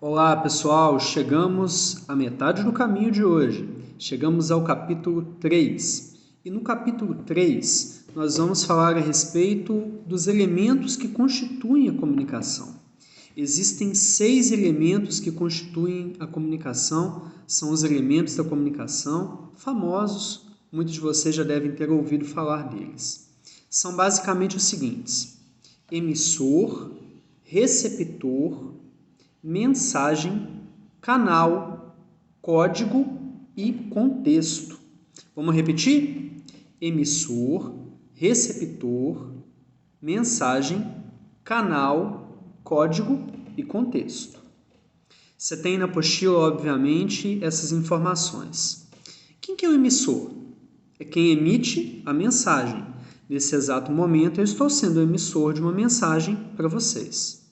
Olá pessoal, chegamos à metade do caminho de hoje. Chegamos ao capítulo 3. E no capítulo 3 nós vamos falar a respeito dos elementos que constituem a comunicação. Existem 6 elementos que constituem a comunicação, são os elementos da comunicação famosos, muitos de vocês já devem ter ouvido falar deles. São basicamente os seguintes: emissor, receptor, mensagem, canal, código e contexto. Vamos repetir? Emissor, receptor, mensagem, canal, código e contexto. Você tem na apostila, obviamente, essas informações. Quem que é o emissor? É quem emite a mensagem. Nesse exato momento, eu estou sendo o emissor de uma mensagem para vocês.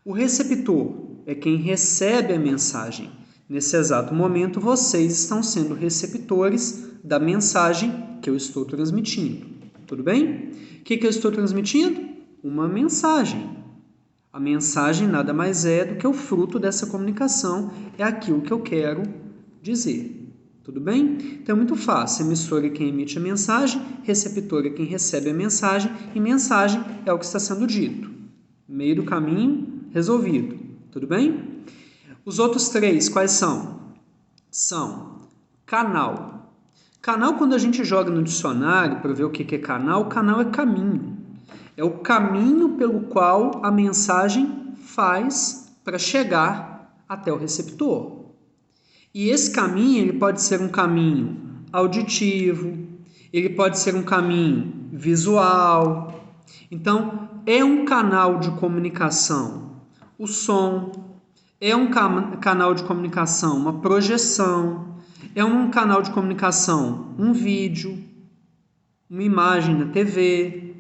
O receptor é quem recebe a mensagem. Nesse exato momento, vocês estão sendo receptores da mensagem que eu estou transmitindo. Tudo bem? O que eu estou transmitindo? Uma mensagem. A mensagem nada mais é do que o fruto dessa comunicação, é aquilo que eu quero dizer. Tudo bem? Então é muito fácil. Emissor é quem emite a mensagem, receptor é quem recebe a mensagem e mensagem é o que está sendo dito. Meio do caminho resolvido. Tudo bem? Os outros 3, quais são? São canal. Canal, quando a gente joga no dicionário para ver o que é canal é caminho. É o caminho pelo qual a mensagem faz para chegar até o receptor. E esse caminho ele pode ser um caminho auditivo, ele pode ser um caminho visual. Então, é um canal de comunicação. O som é um canal de comunicação, uma projeção, é um canal de comunicação, um vídeo, uma imagem na TV,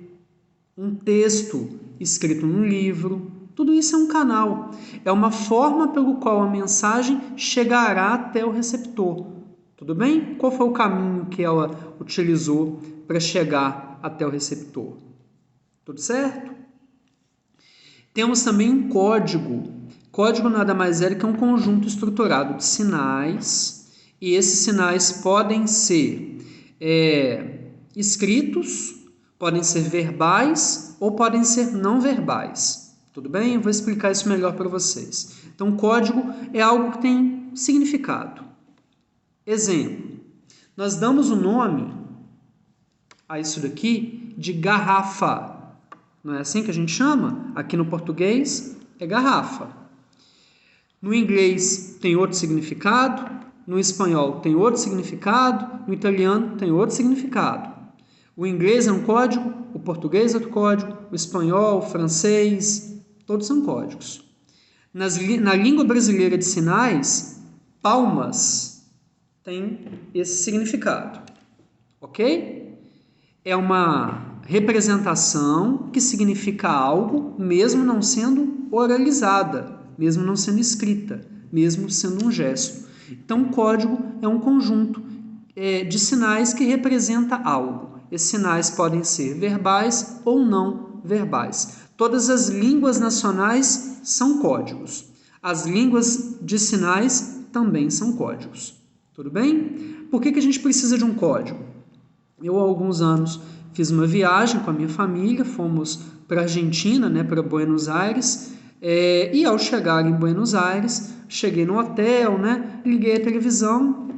um texto escrito num livro. Tudo isso é um canal. É uma forma pelo qual a mensagem chegará até o receptor. Tudo bem? Qual foi o caminho que ela utilizou para chegar até o receptor? Tudo certo? Temos também um código. Código nada mais é do que um conjunto estruturado de sinais, e esses sinais podem ser escritos, podem ser verbais ou podem ser não verbais. Tudo bem? Eu vou explicar isso melhor para vocês. Então, código é algo que tem significado. Exemplo, nós damos o nome a isso daqui de garrafa. Não é assim que a gente chama? Aqui no português é garrafa. No inglês tem outro significado, no espanhol tem outro significado, no italiano tem outro significado. O inglês é um código, o português é outro código, o espanhol, o francês, todos são códigos. Na língua brasileira de sinais, palmas tem esse significado, ok? É uma representação que significa algo, mesmo não sendo oralizada, mesmo não sendo escrita, mesmo sendo um gesto. Então, o código é um conjunto de sinais que representa algo. Esses sinais podem ser verbais ou não verbais. Todas as línguas nacionais são códigos. As línguas de sinais também são códigos. Tudo bem? Por que a gente precisa de um código? Eu, há alguns anos, fiz uma viagem com a minha família, fomos para a Argentina, para Buenos Aires, e ao chegar em Buenos Aires, cheguei no hotel, liguei a televisão,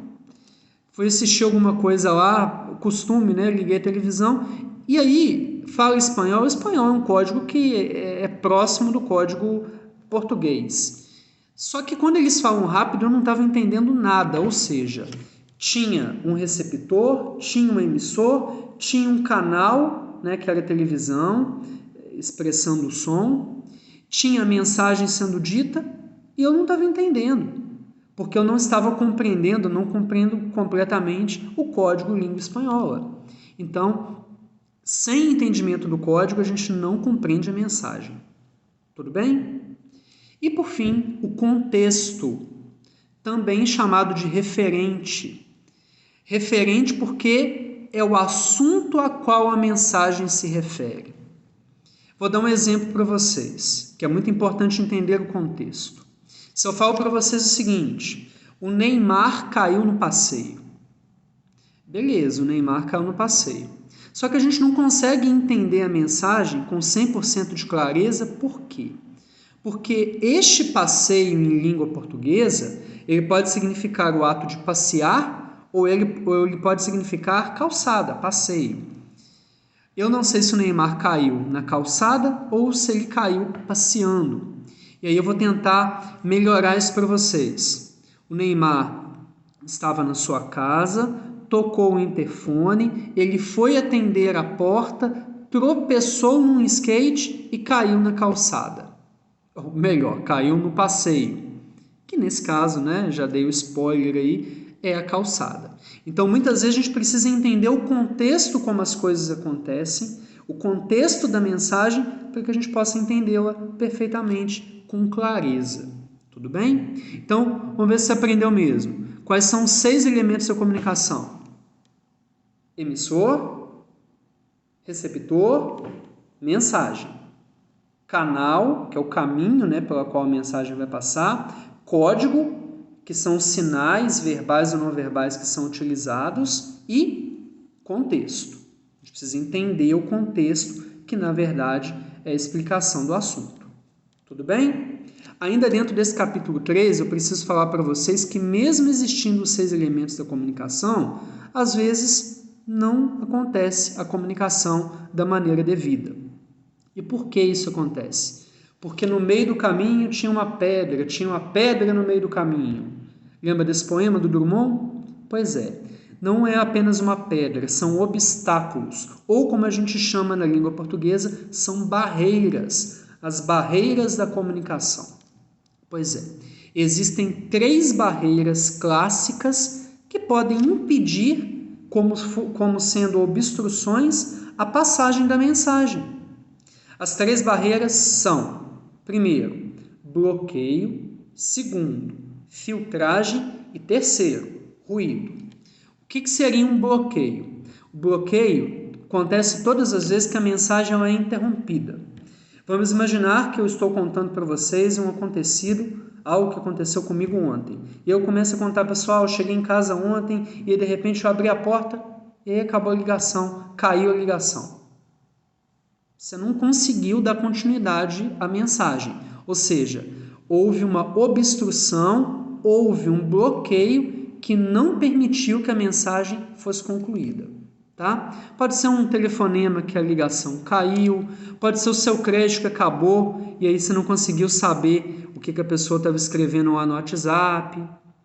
fui assistir alguma coisa lá, o costume, liguei a televisão, e aí fala espanhol. O espanhol é um código que é próximo do código português. Só que quando eles falam rápido, eu não estava entendendo nada, ou seja, tinha um receptor, tinha um emissor, tinha um canal, que era a televisão, expressando o som, tinha a mensagem sendo dita, e eu não estava entendendo, porque eu não estava compreendendo, não compreendo completamente o código língua espanhola. Então, sem entendimento do código, a gente não compreende a mensagem. Tudo bem? E, por fim, o contexto, também chamado de referente. Referente porque é o assunto a qual a mensagem se refere. Vou dar um exemplo para vocês, que é muito importante entender o contexto. Se eu falo para vocês o seguinte, o Neymar caiu no passeio. Beleza, o Neymar caiu no passeio. Só que a gente não consegue entender a mensagem com 100% de clareza, por quê? Porque este passeio em língua portuguesa, ele pode significar o ato de passear ou ele pode significar calçada, passeio. Eu não sei se o Neymar caiu na calçada ou se ele caiu passeando. E aí eu vou tentar melhorar isso para vocês. O Neymar estava na sua casa, tocou o interfone, ele foi atender a porta, tropeçou num skate e caiu na calçada. Ou melhor, caiu no passeio. Que nesse caso, né, já dei o spoiler aí, é a calçada. Então, muitas vezes a gente precisa entender o contexto como as coisas acontecem, o contexto da mensagem, para que a gente possa entendê-la perfeitamente, com clareza. Tudo bem? Então, vamos ver se você aprendeu mesmo. Quais são os 6 elementos da comunicação? Emissor, receptor, mensagem. Canal, que é o caminho, né, pelo qual a mensagem vai passar. Código, que são os sinais verbais ou não verbais que são utilizados. E contexto. A gente precisa entender o contexto, que na verdade é a explicação do assunto. Tudo bem? Ainda dentro desse capítulo 3, eu preciso falar para vocês que mesmo existindo os 6 elementos da comunicação, às vezes não acontece a comunicação da maneira devida. E por que isso acontece? Porque no meio do caminho tinha uma pedra no meio do caminho. Lembra desse poema do Drummond? Pois é, não é apenas uma pedra, são obstáculos, ou como a gente chama na língua portuguesa, são barreiras, as barreiras da comunicação. Pois é, existem 3 barreiras clássicas que podem impedir, como sendo obstruções, a passagem da mensagem. As 3 barreiras são, primeiro, bloqueio, segundo, filtragem e terceiro, ruído. O que seria um bloqueio? O bloqueio acontece todas as vezes que a mensagem é interrompida. Vamos imaginar que eu estou contando para vocês algo que aconteceu comigo ontem. E eu começo a contar, pessoal, eu cheguei em casa ontem e de repente eu abri a porta e aí acabou a ligação, caiu a ligação. Você não conseguiu dar continuidade à mensagem. Ou seja, houve uma obstrução, houve um bloqueio que não permitiu que a mensagem fosse concluída. Tá? Pode ser um telefonema que a ligação caiu, pode ser o seu crédito que acabou e aí você não conseguiu saber o que a pessoa estava escrevendo lá no WhatsApp.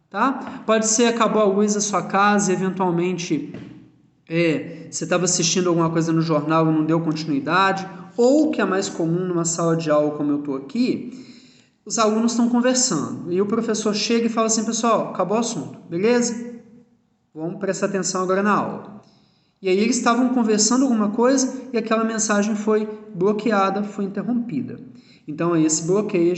Tá? Pode ser acabou a luz da sua casa e eventualmente você estava assistindo alguma coisa no jornal e não deu continuidade, ou que é mais comum numa sala de aula como eu estou aqui, os alunos estão conversando e o professor chega e fala assim, pessoal, acabou o assunto, beleza? Vamos prestar atenção agora na aula. E aí eles estavam conversando alguma coisa e aquela mensagem foi bloqueada, foi interrompida. Então, a esse bloqueio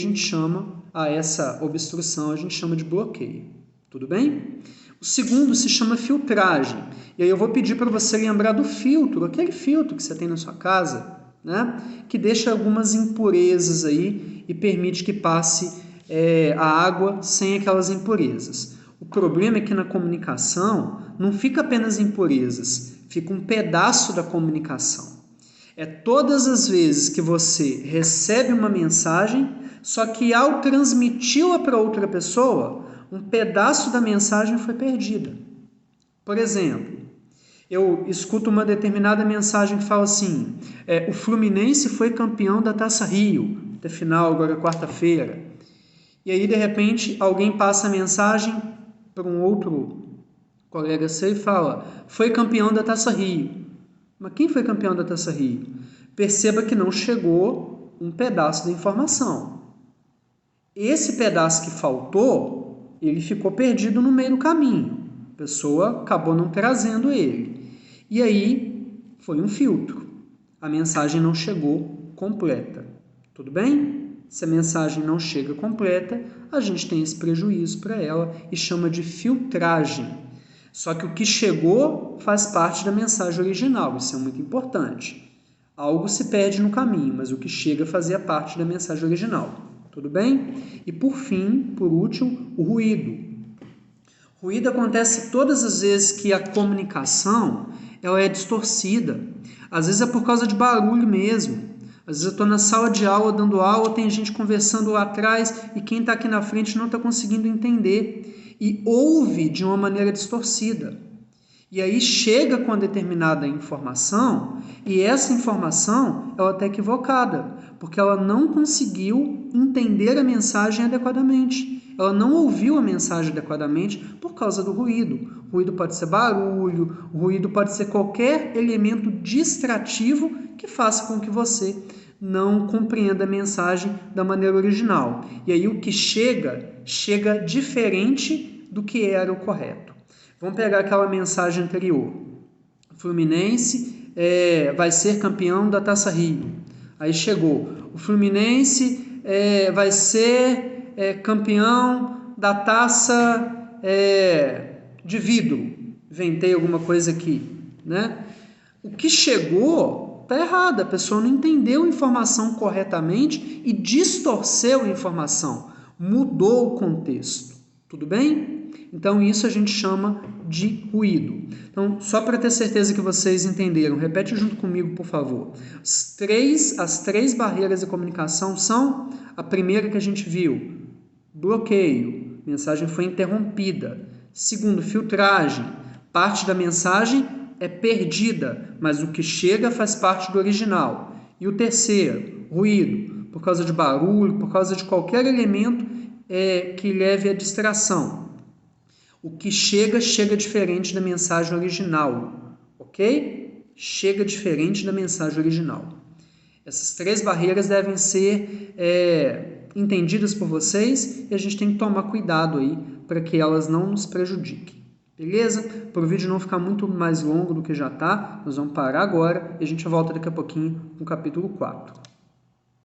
a essa obstrução a gente chama de bloqueio. Tudo bem? O segundo se chama filtragem. E aí eu vou pedir para você lembrar do filtro, aquele filtro que você tem na sua casa, né? Que deixa algumas impurezas aí e permite que passe a água sem aquelas impurezas. O problema é que na comunicação não fica apenas impurezas, fica um pedaço da comunicação. É todas as vezes que você recebe uma mensagem, só que ao transmiti-la para outra pessoa, um pedaço da mensagem foi perdida. Por exemplo, eu escuto uma determinada mensagem que fala assim, o Fluminense foi campeão da Taça Rio, até final, agora quarta-feira. E aí, de repente, alguém passa a mensagem para um outro colega seu e fala, foi campeão da Taça Rio. Mas quem foi campeão da Taça Rio? Perceba que não chegou um pedaço da informação. Esse pedaço que faltou, ele ficou perdido no meio do caminho. A pessoa acabou não trazendo ele. E aí, foi um filtro. A mensagem não chegou completa. Tudo bem? Se a mensagem não chega completa, a gente tem esse prejuízo para ela e chama de filtragem. Só que o que chegou faz parte da mensagem original, isso é muito importante. Algo se perde no caminho, mas o que chega fazia parte da mensagem original. tudo bem? E por fim, por último, o ruído. Ruído acontece todas as vezes que a comunicação ela é distorcida. Às vezes é por causa de barulho mesmo. Às vezes eu estou na sala de aula dando aula, tem gente conversando lá atrás e quem está aqui na frente não está conseguindo entender e ouve de uma maneira distorcida. E aí chega com uma determinada informação e essa informação ela está equivocada, porque ela não conseguiu entender a mensagem adequadamente. Ela não ouviu a mensagem adequadamente por causa do ruído. O ruído pode ser barulho, o ruído pode ser qualquer elemento distrativo que faça com que você não compreenda a mensagem da maneira original. E aí o que chega diferente do que era o correto. Vamos pegar aquela mensagem anterior. O Fluminense vai ser campeão da Taça Rio. Aí chegou. O Fluminense vai ser campeão da Taça de vidro. Inventei alguma coisa aqui, né? O que chegou está errado. A pessoa não entendeu a informação corretamente e distorceu a informação. Mudou o contexto. Tudo bem? Então, isso a gente chama de ruído. Então, só para ter certeza que vocês entenderam, repete junto comigo, por favor. As três barreiras de comunicação são: a primeira que a gente viu, bloqueio, mensagem foi interrompida. Segundo, filtragem, parte da mensagem é perdida, mas o que chega faz parte do original. E o terceiro, ruído, por causa de barulho, por causa de qualquer elemento que leve à distração. O que chega diferente da mensagem original, ok? Chega diferente da mensagem original. Essas três barreiras devem ser entendidas por vocês e a gente tem que tomar cuidado aí para que elas não nos prejudiquem. Beleza? Para o vídeo não ficar muito mais longo do que já está, nós vamos parar agora e a gente volta daqui a pouquinho no capítulo 4.